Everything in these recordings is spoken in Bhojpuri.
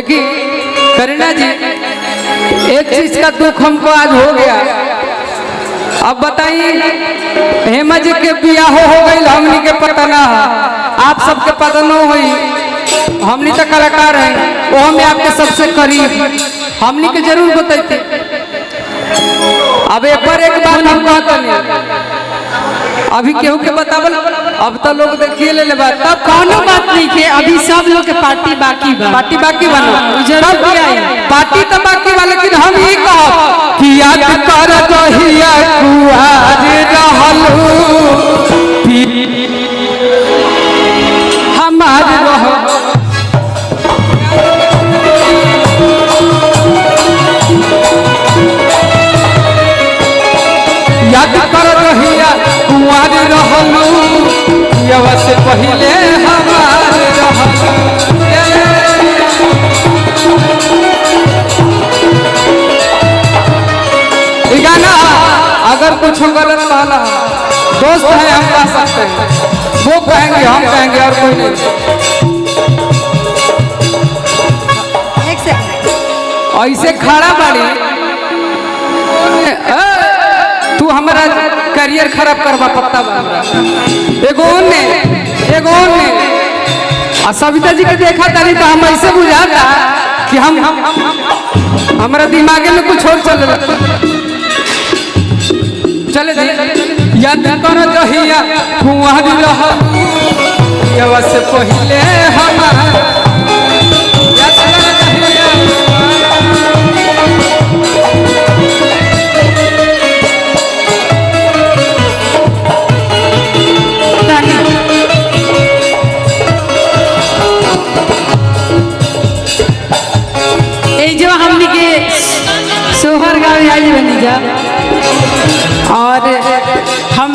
देखिए करीना जी, एक चीज का दुख हमको आज हो गया। अब बताइए, हेमा जी के बियाह हो गई, हमनी के पता ना, आप सबके पता न हुई। हमनी तो कलाकार हैं, वो हमें आपके सबसे करीब, हमनी के जरूर बताते। अब एक बार एक बात हम कहते नहीं, अभी केहू के बतावल, अब तो लोग देखिए ले बात, तब कोनो बात नहीं के, अभी सब लोग के पार्टी बाकी बा, पार्टी बाकी बना जरूर पार्टी तो बाकी बा। लेकिन हम ये कहो कि याद कर दहिया कुआर रहलू हमार रह, याद कर दहिया कुआर रहलू, यवा से पहले हमार रहलू। गाना अगर कुछ गलत कहला, दोस्त है हम कह सकते हैं, वो कहेंगे हम कहेंगे और कोई नहीं। ऐसे खड़ा बाड़ी, तू हमारा करियर खराब करवा पत्ता बा। एगो ने और सविता जी के देखा तरी तो हम ऐसे बुझाता कि हम हमारा दिमागे में कुछ और चल रहा। चले याद करो दहिया कुआर रहलू, यवा से पहले हमार, याद करो दहिया जो हमनी के सोहर गाँव आई बनी जा, और हम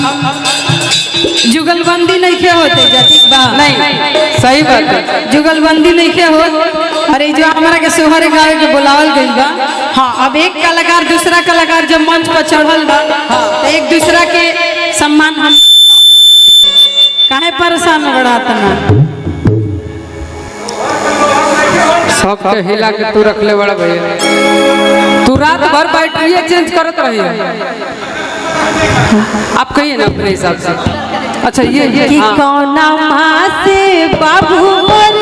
जुगलबंदी नहीं के होते जा, ठीक बा? नहीं, सही बात है, जुगलबंदी नहीं के हो। अरे जो हमारा के सोहर गाँव के बुलावल गई बा, हाँ, अब एक कलाकार दूसरा कलाकार जब मंच पर चढ़ल बा, तो एक दूसरा के सम्मान हम काहे परेशान बढ़ाता ना, सबके हिला के तू रख ले बड़ा भैया। तू रात भर बैटरी चेंज करत रही है, आप कहिए ना अपने हिसाब से। अच्छा ये कि कौना माँ से बाबू मोर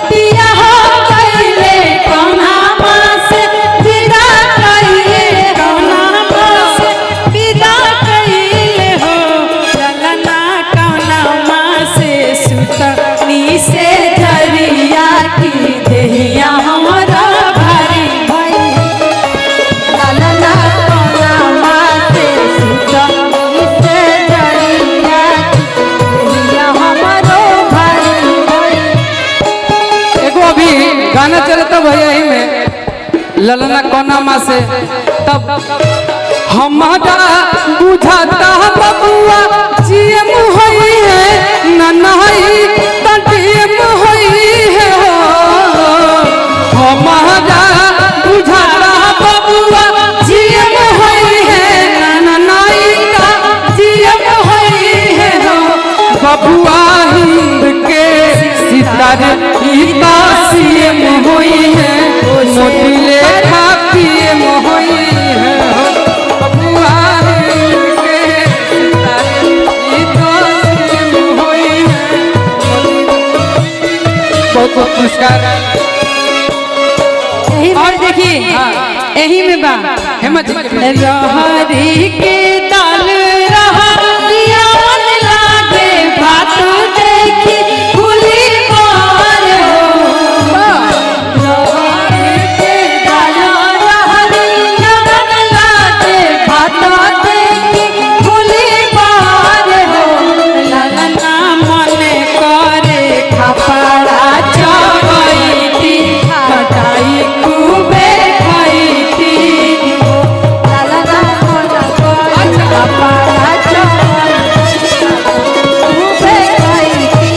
पिया हो गईले, कौना माँ से विदा कईले, कौना माँ से विदा कईले हो, ललना कौना माँ से सुतनी से झरिया की देहिया हमरा भारी भई, ललना कौना माँ से सुतनी से झरिया गाना चलता भैया ही में ललना कोना माँ से, तब हमारा बुझाता बबुआ जीएम होई है ननहई तटीम होई है हो, हमारा बुझाता बबुआ जीएम होई है ननहई का जीएम होई है हो, बबुआ हिंद के सितारे इता सीएम होई है, मोती लेखा पीएम होई है, बबुआ हिंद के सितारे इता सीएम होई है। बहुत बहुत पुरस्कार। और देखिए यही में बा हेमा जी रहरी के दाल रहा दियान लागे, बात देखी भूली पार हो, रहरी के दाल रहरी दियान लागे, बात देखी भूली पार हो, ललना मन करे खपड़ा चबैती, खटाई खूबे खैती, ललना मन करे खपड़ा चबैती खूबे खैती,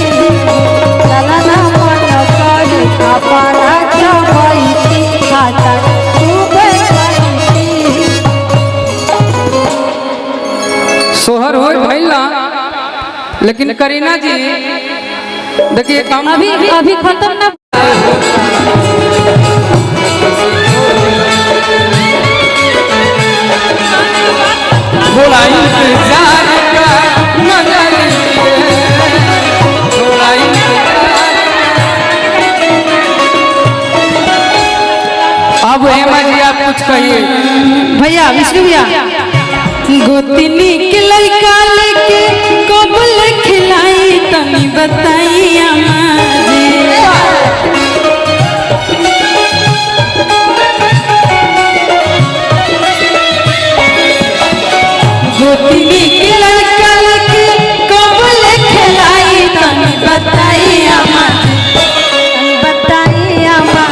ललना मन करे खपड़ा चबैती, खटाई खूबे खैती। सोहर हो भइल ना, लेकिन करीना जी देखिए अभी खत्म ना थोड़ा इंतजार का मजा लीजिए, थोड़ा इंतजार। अब हेमा जी आप कुछ कहिए। भैया विष्णु भैया, गोतनी के लड़का लेके कबूल खिलाई तनी बताई अम्मा जी। गोतनी के लड़का लेके कबूल खिलाई तनी बताई अम्मा जी, बताई अम्मा।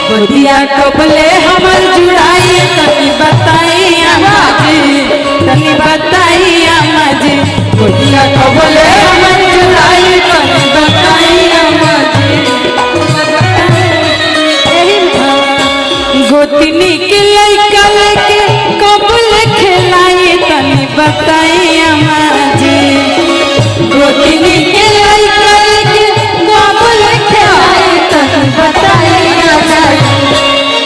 गोदिया कबले हमर जुड़ाई तनी बताई अम्मा जी, तनी बताई अम्मा जी। गोदिया कबले हमर जुड़ाई तनी बताई अम्मा जी। गोतनी के लड़का लेके कबूल खिलाई तनी बताई अम्मा जी। गोतनी के लड़का लेके कबूल खिलाई तनी बताई अम्मा जी,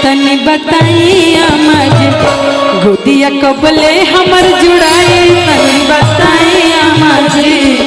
तनी बताई अम्मा जी। गोदिया कबले हमर जुड़ाई तनी बताई अम्मा जी।